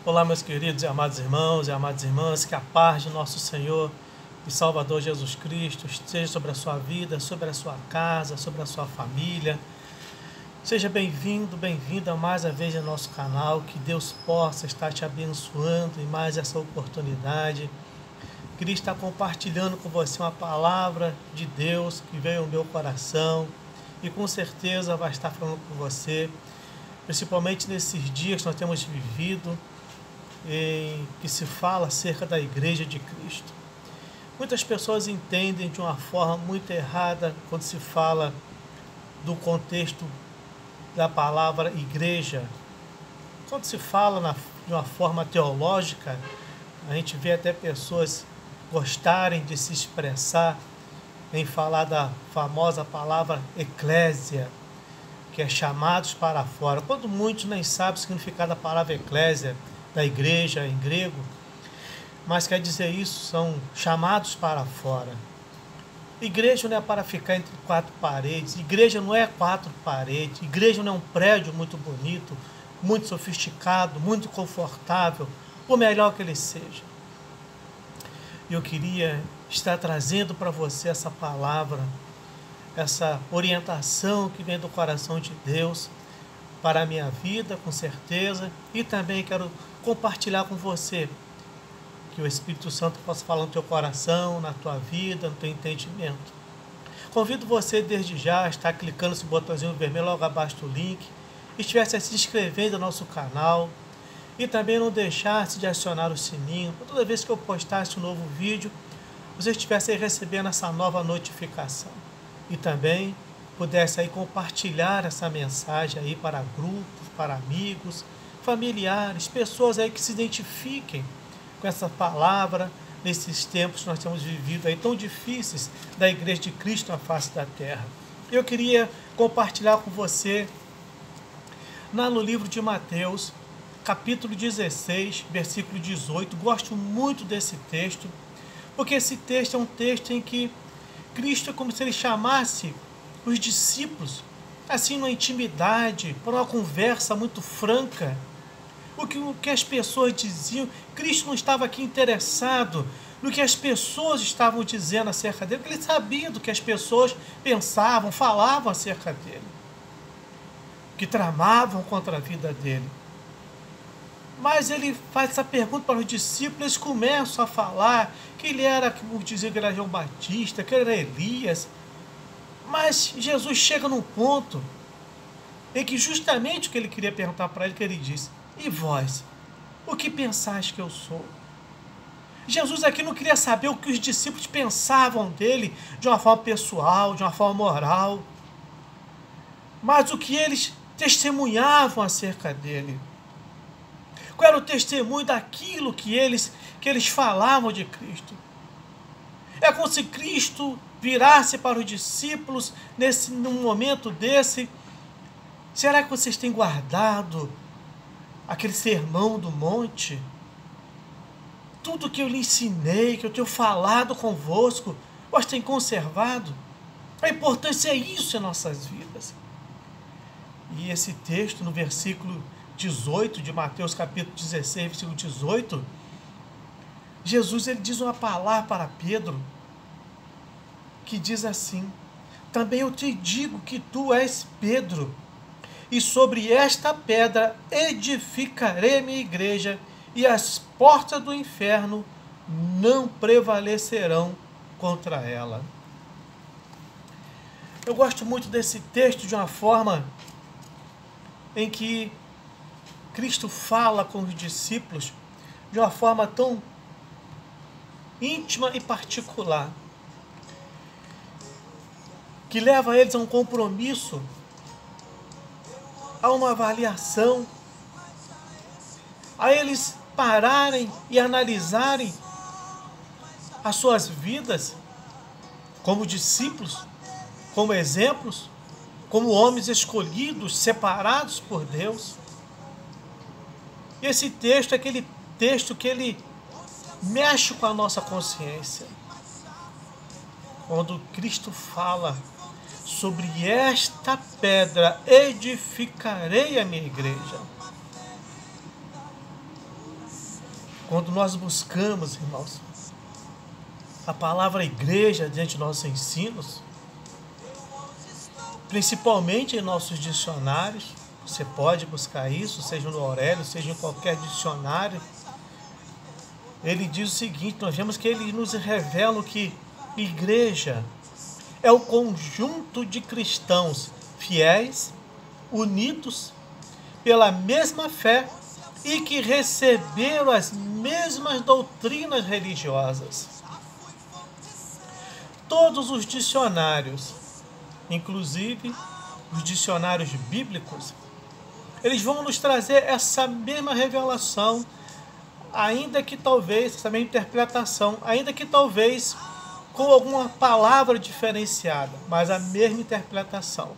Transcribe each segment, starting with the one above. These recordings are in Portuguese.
Olá, meus queridos e amados irmãos e amadas irmãs, que a paz de nosso Senhor e Salvador Jesus Cristo esteja sobre a sua vida, sobre a sua casa, sobre a sua família. Seja bem-vindo, bem-vinda mais uma vez ao nosso canal, que Deus possa estar te abençoando em mais essa oportunidade. Queria estar compartilhando com você uma palavra de Deus que veio ao meu coração e com certeza vai estar falando com você, principalmente nesses dias que nós temos vivido, em que se fala acerca da Igreja de Cristo. Muitas pessoas entendem de uma forma muito errada quando se fala do contexto da palavra igreja. Quando se fala de uma forma teológica, a gente vê até pessoas gostarem de se expressar em falar da famosa palavra eclésia, que é chamados para fora, quando muitos nem sabem o significado da palavra eclésia, da igreja em grego, mas quer dizer isso, são chamados para fora. Igreja não é para ficar entre quatro paredes, igreja não é quatro paredes, igreja não é um prédio muito bonito, muito sofisticado, muito confortável, por melhor que ele seja. Eu queria estar trazendo para você essa palavra, essa orientação que vem do coração de Deus para a minha vida, com certeza, e também quero compartilhar com você, que o Espírito Santo possa falar no teu coração, na tua vida, no teu entendimento. Convido você desde já a estar clicando nesse botãozinho vermelho logo abaixo do link, e estivesse se inscrevendo no nosso canal, e também não deixasse de acionar o sininho, para toda vez que eu postasse um novo vídeo, você estivesse aí recebendo essa nova notificação. E também pudesse aí compartilhar essa mensagem aí para grupos, para amigos, familiares, pessoas aí que se identifiquem com essa palavra nesses tempos que nós temos vivido aí tão difíceis da Igreja de Cristo na face da terra. Eu queria compartilhar com você lá no livro de Mateus, capítulo 16, versículo 18. Gosto muito desse texto, porque esse texto é um texto em que Cristo é como se ele chamasse os discípulos, assim, numa intimidade, para uma conversa muito franca. O que as pessoas diziam, Cristo não estava aqui interessado no que as pessoas estavam dizendo acerca dele, porque ele sabia do que as pessoas pensavam, falavam acerca dele, que tramavam contra a vida dele. Mas ele faz essa pergunta para os discípulos, eles começam a falar que ele era, como diziam, que era João Batista, que era Elias. Mas Jesus chega num ponto em que justamente o que ele queria perguntar para ele, que ele disse: e vós, o que pensais que eu sou? Jesus aqui não queria saber o que os discípulos pensavam dele de uma forma pessoal, de uma forma moral, mas o que eles testemunhavam acerca dele. Qual era o testemunho daquilo que eles falavam de Cristo? É como se Cristo virasse para os discípulos num momento desse: será que vocês têm guardado aquele sermão do monte? Tudo que eu lhe ensinei, que eu tenho falado convosco, vós têm conservado? A importância é isso em nossas vidas. E esse texto, no versículo 18 de Mateus, capítulo 16, versículo 18, Jesus ele diz uma palavra para Pedro, que diz assim: também eu te digo que tu és Pedro, e sobre esta pedra edificarei a minha igreja, e as portas do inferno não prevalecerão contra ela. Eu gosto muito desse texto de uma forma em que Cristo fala com os discípulos de uma forma tão íntima e particular, que leva eles a um compromisso, a uma avaliação, a eles pararem e analisarem as suas vidas como discípulos, como exemplos, como homens escolhidos, separados por Deus. E esse texto é aquele texto que ele mexe com a nossa consciência. Quando Cristo fala sobre esta pedra edificarei a minha igreja. Quando nós buscamos, irmãos, a palavra igreja diante de nossos ensinos, principalmente em nossos dicionários, você pode buscar isso, seja no Aurélio, seja em qualquer dicionário. Ele diz o seguinte, nós vemos que ele nos revela que igreja é o conjunto de cristãos fiéis, unidos pela mesma fé e que receberam as mesmas doutrinas religiosas. Todos os dicionários, inclusive os dicionários bíblicos, eles vão nos trazer essa mesma revelação, ainda que talvez, essa mesma interpretação, ainda que talvez com alguma palavra diferenciada, mas a mesma interpretação.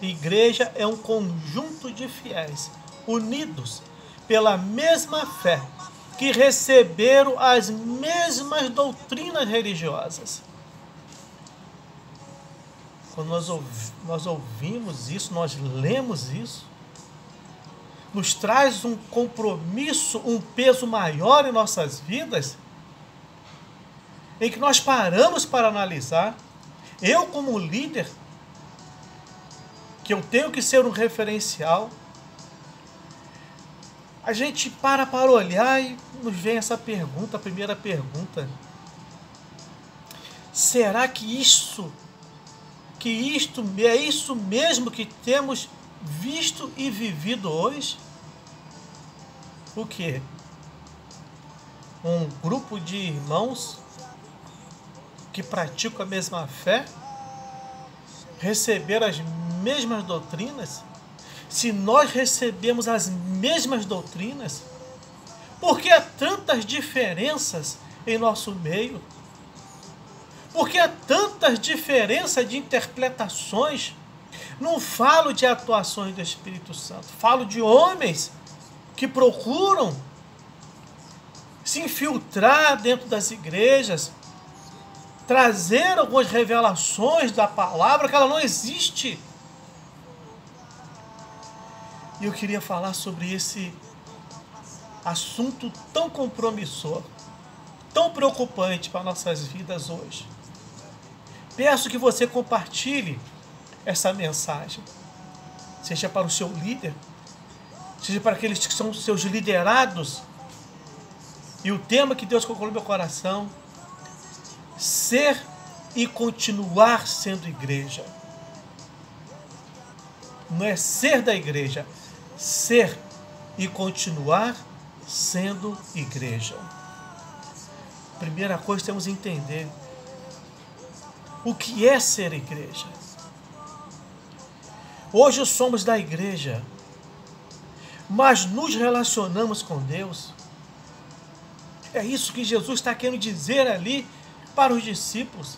Igreja é um conjunto de fiéis, unidos pela mesma fé, que receberam as mesmas doutrinas religiosas. Quando nós ouvimos isso, nós lemos isso, nos traz um compromisso, um peso maior em nossas vidas, em que nós paramos para analisar. Eu, como líder, que eu tenho que ser um referencial, a gente para olhar e nos vem essa pergunta, a primeira pergunta: será que isto é isso mesmo que temos visto e vivido hoje? O quê? Um grupo de irmãos que praticam a mesma fé, receberam as mesmas doutrinas? Se nós recebemos as mesmas doutrinas, por que há tantas diferenças em nosso meio? Por que há tantas diferenças de interpretações? Não falo de atuações do Espírito Santo, falo de homens que procuram se infiltrar dentro das igrejas, trazer algumas revelações da palavra que ela não existe. E eu queria falar sobre esse assunto tão compromissor, tão preocupante para nossas vidas hoje. Peço que você compartilhe essa mensagem, seja para o seu líder, seja para aqueles que são seus liderados. E o tema que Deus colocou no meu coração: ser e continuar sendo igreja. Não é ser da igreja, ser e continuar sendo igreja. Primeira coisa, temos que entender o que é ser igreja. Hoje somos da igreja, mas nos relacionamos com Deus. É isso que Jesus está querendo dizer ali para os discípulos.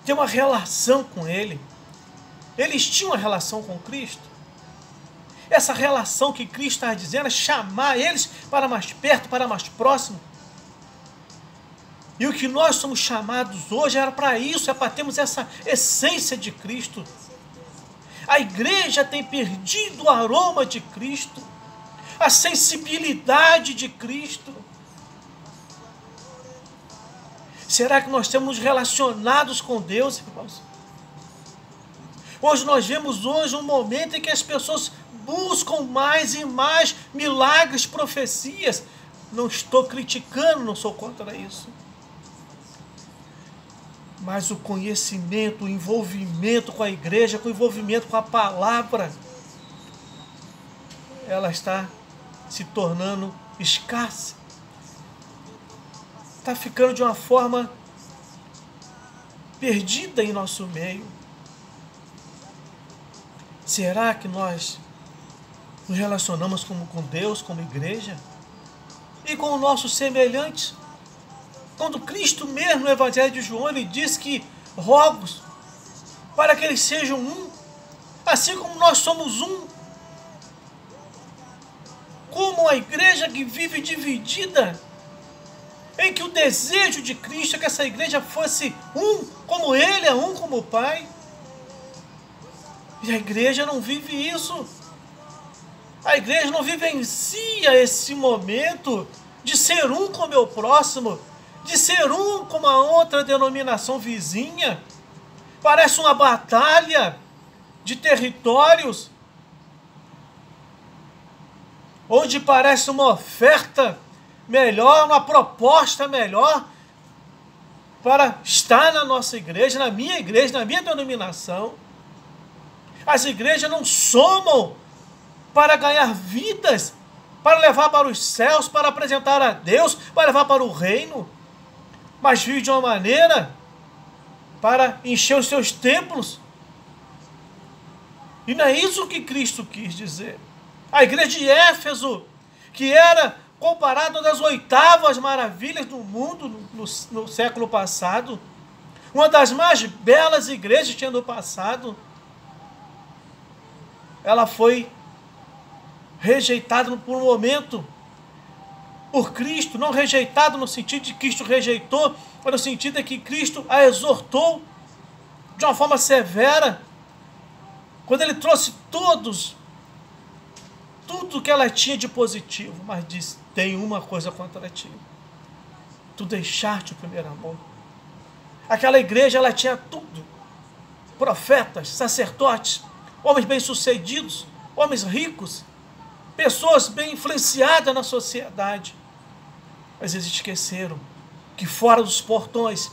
Ter uma relação com Ele. Eles tinham uma relação com Cristo. Essa relação que Cristo está dizendo é chamar eles para mais perto, para mais próximo. E o que nós somos chamados hoje era para isso, é para termos essa essência de Cristo. A igreja tem perdido o aroma de Cristo, a sensibilidade de Cristo. Será que nós temos nos relacionados com Deus, irmãos? Hoje nós vemos um momento em que as pessoas buscam mais e mais milagres, profecias. Não estou criticando, não sou contra isso. Mas o conhecimento, o envolvimento com a igreja, o envolvimento com a palavra, ela está se tornando escassa. Está ficando de uma forma perdida em nosso meio. Será que nós nos relacionamos com Deus, como igreja? E com os nossos semelhantes? Quando Cristo mesmo, no Evangelho de João, ele diz que rogo para que eles sejam um, assim como nós somos um. Como a igreja que vive dividida, em que o desejo de Cristo é que essa igreja fosse um, como Ele é um, como o Pai. E a igreja não vive isso. A igreja não vivencia esse momento de ser um com o meu próximo, de ser um com uma outra denominação vizinha. Parece uma batalha de territórios, onde parece uma oferta melhor, uma proposta melhor para estar na nossa igreja, na minha denominação. As igrejas não somam para ganhar vidas, para levar para os céus, para apresentar a Deus, para levar para o reino, mas vive de uma maneira para encher os seus templos. E não é isso que Cristo quis dizer. A igreja de Éfeso, que era comparada das 8ª maravilhas do mundo no século passado, uma das mais belas igrejas que tinha no passado, ela foi rejeitada por um momento por Cristo, não rejeitada no sentido de que Cristo rejeitou, mas no sentido de que Cristo a exortou de uma forma severa, quando ele trouxe tudo que ela tinha de positivo, mas disse: tem uma coisa contra ti, tu deixaste o primeiro amor. Aquela igreja, ela tinha tudo: profetas, sacerdotes, homens bem-sucedidos, homens ricos, pessoas bem influenciadas na sociedade, mas eles esqueceram que fora dos portões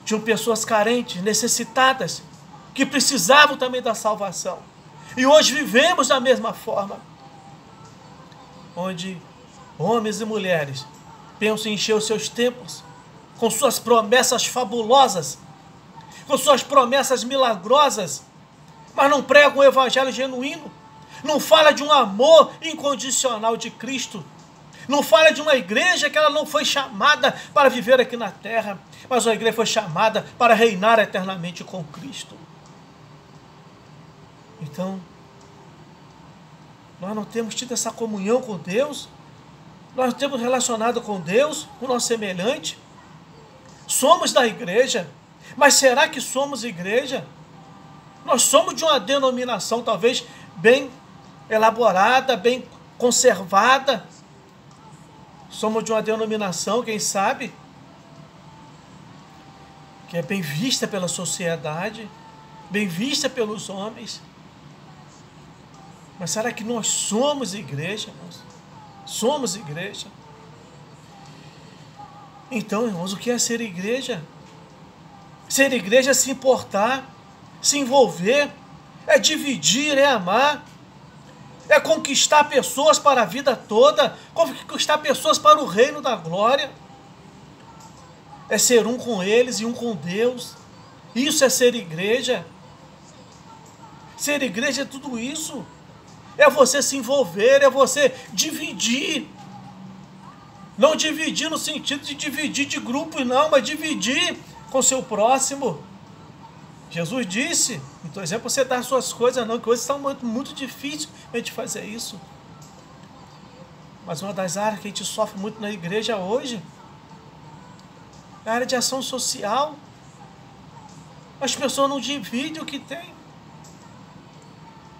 tinham pessoas carentes, necessitadas, que precisavam também da salvação. E hoje vivemos da mesma forma, onde homens e mulheres pensam em encher os seus templos com suas promessas fabulosas, com suas promessas milagrosas, mas não pregam o evangelho genuíno, não fala de um amor incondicional de Cristo, não fala de uma igreja que ela não foi chamada para viver aqui na terra, mas a igreja foi chamada para reinar eternamente com Cristo. Então, nós não temos tido essa comunhão com Deus, nós não temos relacionado com Deus, com o nosso semelhante. Somos da igreja, mas será que somos igreja? Nós somos de uma denominação talvez bem elaborada, bem conservada. Somos de uma denominação, quem sabe, que é bem vista pela sociedade, bem vista pelos homens. Mas será que nós somos igreja, irmãos? Somos igreja? Então, irmãos, o que é ser igreja? Ser igreja é se importar, se envolver, é dividir, é amar, é conquistar pessoas para a vida toda, conquistar pessoas para o reino da glória, é ser um com eles e um com Deus. Isso é ser igreja. Ser igreja é tudo isso. É você se envolver, é você dividir. Não dividir no sentido de dividir de grupos, não, mas dividir com seu próximo. Jesus disse, então, exemplo, você dar suas coisas, não, que hoje está muito difícil a gente fazer isso. Mas uma das áreas que a gente sofre muito na igreja hoje é a área de ação social. As pessoas não dividem o que tem.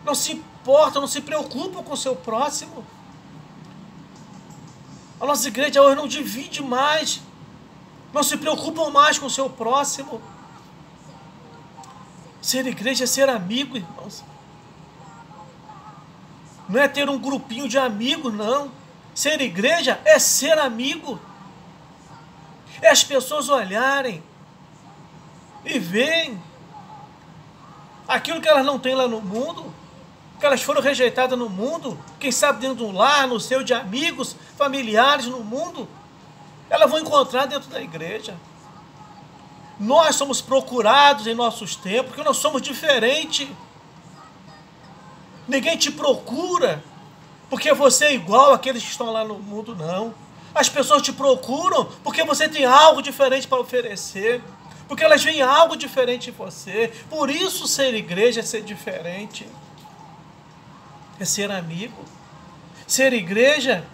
Não se importam, não se preocupam com o seu próximo. A nossa igreja hoje não divide mais, não se preocupam mais com o seu próximo. Ser igreja é ser amigo, irmãos. Não é ter um grupinho de amigos, não. Ser igreja é ser amigo. É as pessoas olharem e verem aquilo que elas não têm lá no mundo, que elas foram rejeitadas no mundo, quem sabe dentro de um lar, no seio de amigos, familiares no mundo, elas vão encontrar dentro da igreja. Nós somos procurados em nossos tempos, porque nós somos diferentes. Ninguém te procura porque você é igual àqueles que estão lá no mundo, não. As pessoas te procuram porque você tem algo diferente para oferecer, porque elas veem algo diferente em você. Por isso ser igreja é ser diferente, é ser amigo. Ser igreja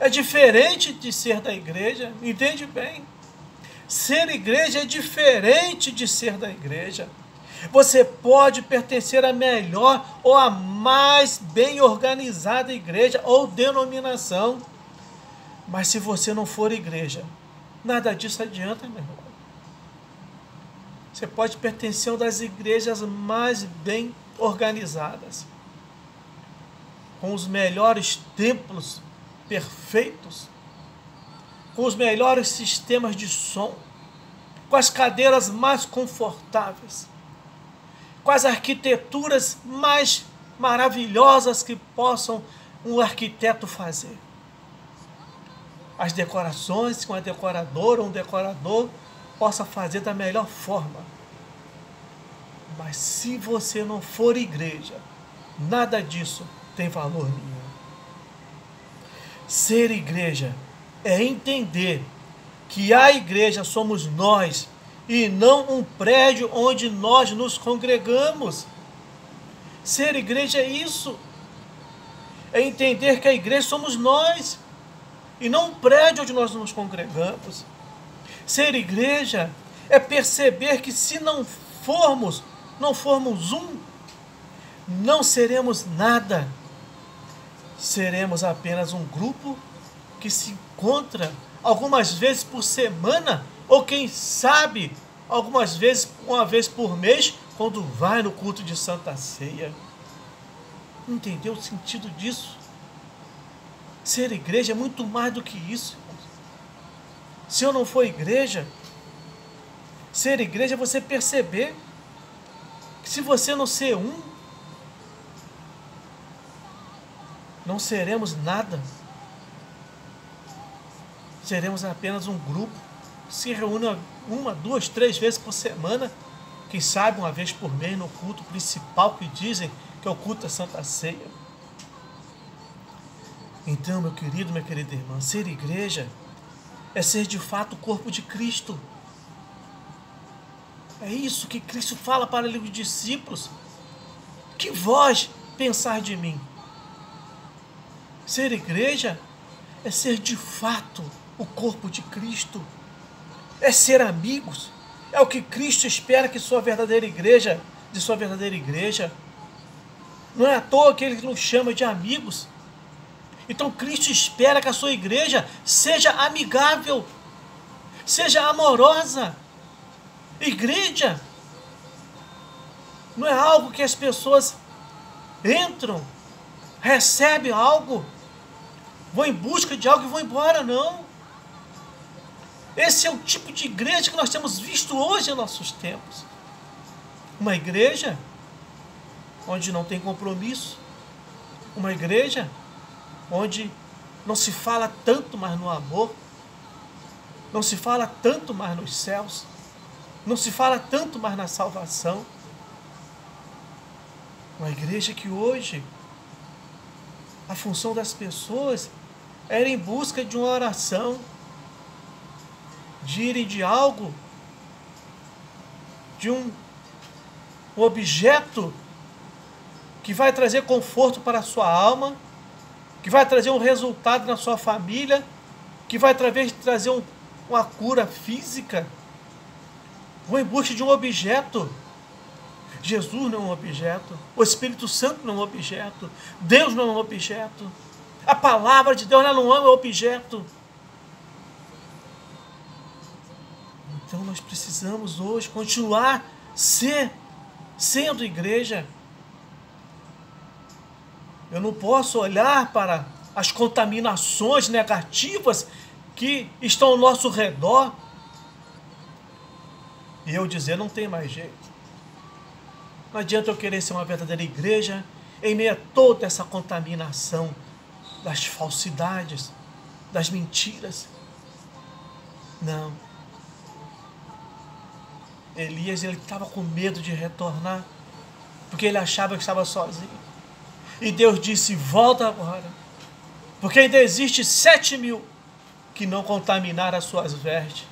é diferente de ser da igreja, entende bem? Ser igreja é diferente de ser da igreja. Você pode pertencer à melhor ou à mais bem organizada igreja ou denominação, mas se você não for igreja, nada disso adianta, meu irmão. Você pode pertencer a uma das igrejas mais bem organizadas, com os melhores templos perfeitos, com os melhores sistemas de som, com as cadeiras mais confortáveis, com as arquiteturas mais maravilhosas que possam um arquiteto fazer. As decorações que uma decoradora ou um decorador possa fazer da melhor forma. Mas se você não for igreja, nada disso tem valor nenhum. Ser igreja é entender que a igreja somos nós e não um prédio onde nós nos congregamos. Ser igreja é isso. É entender que a igreja somos nós e não um prédio onde nós nos congregamos. Ser igreja é perceber que se não formos um, não seremos nada. Seremos apenas um grupo que se encontra algumas vezes por semana, ou quem sabe, algumas vezes, uma vez por mês, quando vai no culto de Santa Ceia. Entendeu o sentido disso? Ser igreja é muito mais do que isso. Se eu não for igreja, ser igreja é você perceber que se você não ser um, não seremos nada. Seremos apenas um grupo que se reúne uma, duas, três vezes por semana, quem sabe uma vez por mês no culto principal que dizem que é o culto da Santa Ceia. Então, meu querido, minha querida irmã, ser igreja é ser de fato o corpo de Cristo. É isso que Cristo fala para os discípulos. Que vós pensar de mim? Ser igreja é ser de fato o corpo de Cristo. É ser amigos. É o que Cristo espera que sua verdadeira igreja, de sua verdadeira igreja. Não é à toa que ele nos chama de amigos. Então Cristo espera que a sua igreja seja amigável, seja amorosa. Igreja não é algo que as pessoas entram, recebem algo, vão em busca de algo e vão embora, não. Esse é o tipo de igreja que nós temos visto hoje em nossos tempos. Uma igreja onde não tem compromisso, uma igreja onde não se fala tanto mais no amor, não se fala tanto mais nos céus, não se fala tanto mais na salvação. Uma igreja que hoje a função das pessoas era em busca de uma oração, de irem de algo, de um objeto que vai trazer conforto para a sua alma, que vai trazer um resultado na sua família, que vai trazer uma cura física. Vou em busca de um objeto. Jesus não é um objeto. O Espírito Santo não é um objeto. Deus não é um objeto. A palavra de Deus não é um objeto. Então nós precisamos hoje continuar sendo igreja. Eu não posso olhar para as contaminações negativas que estão ao nosso redor e eu dizer, não tem mais jeito. Não adianta eu querer ser uma verdadeira igreja em meio a toda essa contaminação das falsidades, das mentiras. Não. Elias, ele estava com medo de retornar, porque ele achava que estava sozinho. E Deus disse, volta agora, porque ainda existe 7.000 que não contaminaram as suas vestes.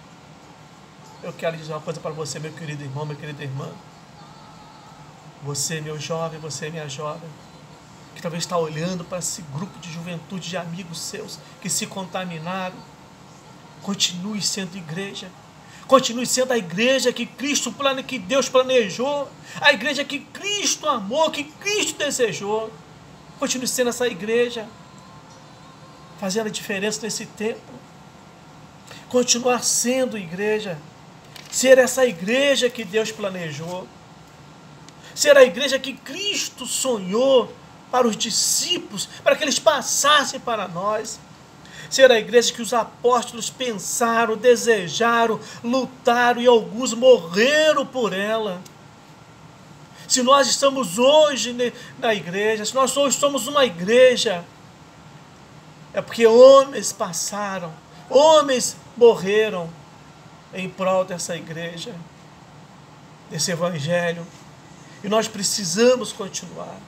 Eu quero dizer uma coisa para você, meu querido irmão, minha querida irmã. Você, meu jovem, você, minha jovem, que talvez está olhando para esse grupo de juventude, de amigos seus, que se contaminaram. Continue sendo igreja. Continue sendo a igreja que que Deus planejou, a igreja que Cristo amou, que Cristo desejou. Continue sendo essa igreja, fazendo a diferença nesse tempo. Continuar sendo igreja, ser essa igreja que Deus planejou, ser a igreja que Cristo sonhou para os discípulos, para que eles passassem para nós. Ser a igreja que os apóstolos pensaram, desejaram, lutaram e alguns morreram por ela. Se nós estamos hoje na igreja, se nós hoje somos uma igreja, é porque homens passaram, homens morreram em prol dessa igreja, desse evangelho. E nós precisamos continuar.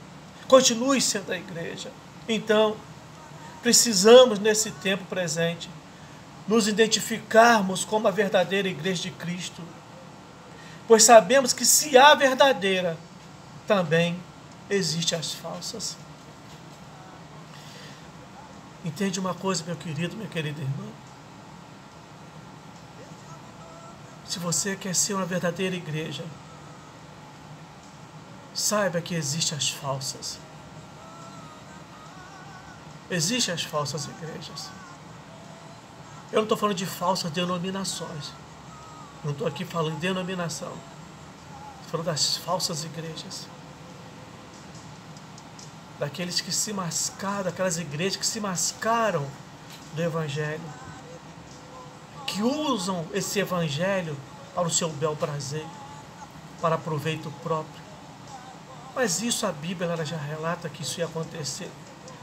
Continue sendo a igreja. Então, precisamos, nesse tempo presente, nos identificarmos como a verdadeira igreja de Cristo. Pois sabemos que se há verdadeira, também existem as falsas. Entende uma coisa, meu querido, minha querida irmã? Se você quer ser uma verdadeira igreja, saiba que existem as falsas. Existem as falsas igrejas. Eu não estou falando de falsas denominações. Não estou aqui falando de denominação. Estou falando das falsas igrejas. Daqueles que se mascaram, daquelas igrejas que se mascaram do Evangelho. Que usam esse Evangelho para o seu bel prazer, para proveito próprio. Mas isso a Bíblia ela já relata que isso ia acontecer.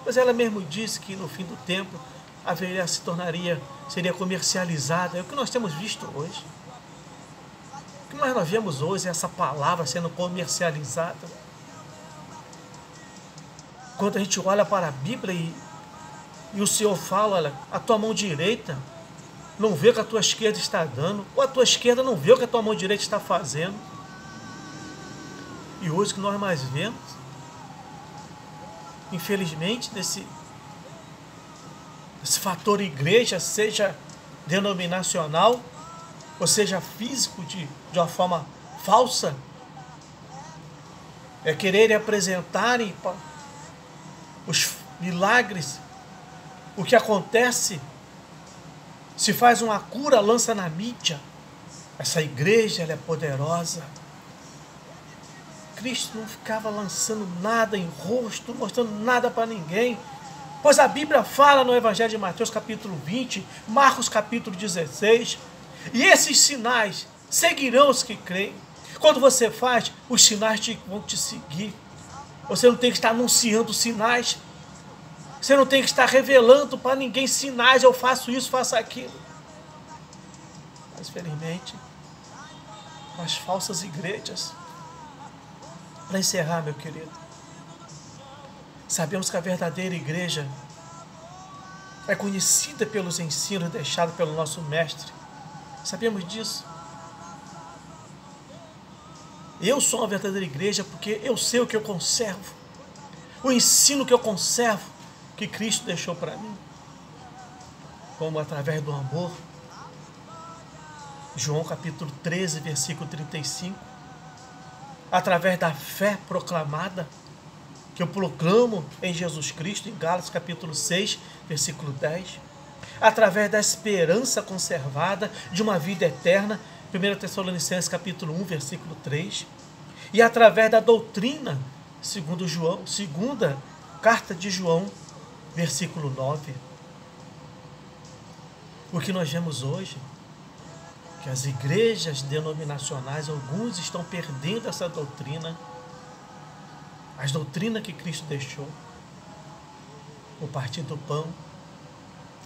Mas ela mesmo disse que no fim do tempo a velha seria comercializada. É o que nós temos visto hoje. O que nós vemos hoje é essa palavra sendo comercializada. Quando a gente olha para a Bíblia e o Senhor fala, olha, a tua mão direita não vê o que a tua esquerda está dando, ou a tua esquerda não vê o que a tua mão direita está fazendo. E hoje o que nós mais vemos, infelizmente, nesse fator igreja, seja denominacional, ou seja físico, de uma forma falsa, é querer apresentarem os milagres, o que acontece, se faz uma cura, lança na mídia. Essa igreja ela é poderosa. Cristo não ficava lançando nada em rosto, mostrando nada para ninguém. Pois a Bíblia fala no Evangelho de Mateus capítulo 20, Marcos capítulo 16, e esses sinais seguirão os que creem. Quando você faz, os sinais vão te seguir. Você não tem que estar anunciando sinais. Você não tem que estar revelando para ninguém sinais, eu faço isso, faço aquilo. Mas, felizmente, as falsas igrejas. Para encerrar, meu querido, sabemos que a verdadeira igreja é conhecida pelos ensinos deixados pelo nosso mestre. Sabemos disso. Eu sou uma verdadeira igreja porque eu sei o que eu conservo, o ensino que eu conservo, que Cristo deixou para mim, como através do amor. João capítulo 13, versículo 35. Através da fé proclamada, que eu proclamo em Jesus Cristo, em Gálatas capítulo 6, versículo 10. Através da esperança conservada de uma vida eterna, 1 Tessalonicenses capítulo 1, versículo 3. E através da doutrina, segunda carta de João, versículo 9. O que nós vemos hoje, que as igrejas denominacionais, alguns estão perdendo essa doutrina, as doutrinas que Cristo deixou, o partir do pão,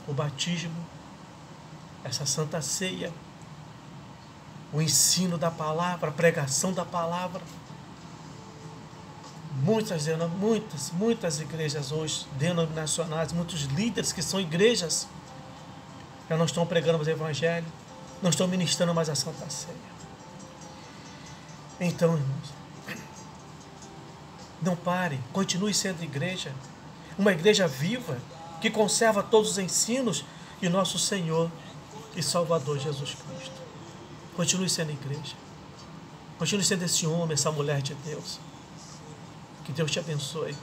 o batismo, essa santa ceia, o ensino da palavra, a pregação da palavra. Muitas igrejas hoje denominacionais, muitos líderes que são igrejas, já não estão pregando mais o evangelho, não estão ministrando mais a Santa Ceia. Então, irmãos, não pare, continue sendo igreja, uma igreja viva, que conserva todos os ensinos de nosso Senhor e Salvador Jesus Cristo. Continue sendo igreja. Continue sendo esse homem, essa mulher de Deus. Que Deus te abençoe.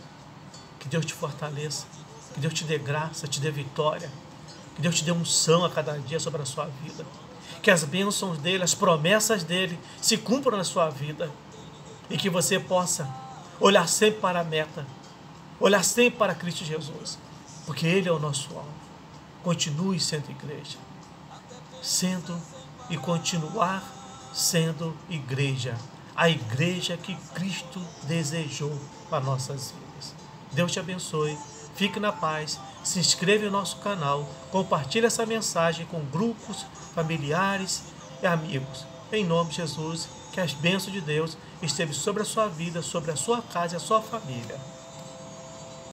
Que Deus te fortaleça. Que Deus te dê graça, te dê vitória. Que Deus te dê unção a cada dia sobre a sua vida. Que as bênçãos dele, as promessas dele se cumpram na sua vida. E que você possa olhar sempre para a meta. Olhar sempre para Cristo Jesus. Porque Ele é o nosso alvo. Continue sendo igreja. Sendo e continuar sendo igreja. A igreja que Cristo desejou para nossas vidas. Deus te abençoe. Fique na paz. Se inscreva no nosso canal. Compartilhe essa mensagem com grupos, familiares e amigos. Em nome de Jesus, que as bênçãos de Deus estejam sobre a sua vida, sobre a sua casa e a sua família.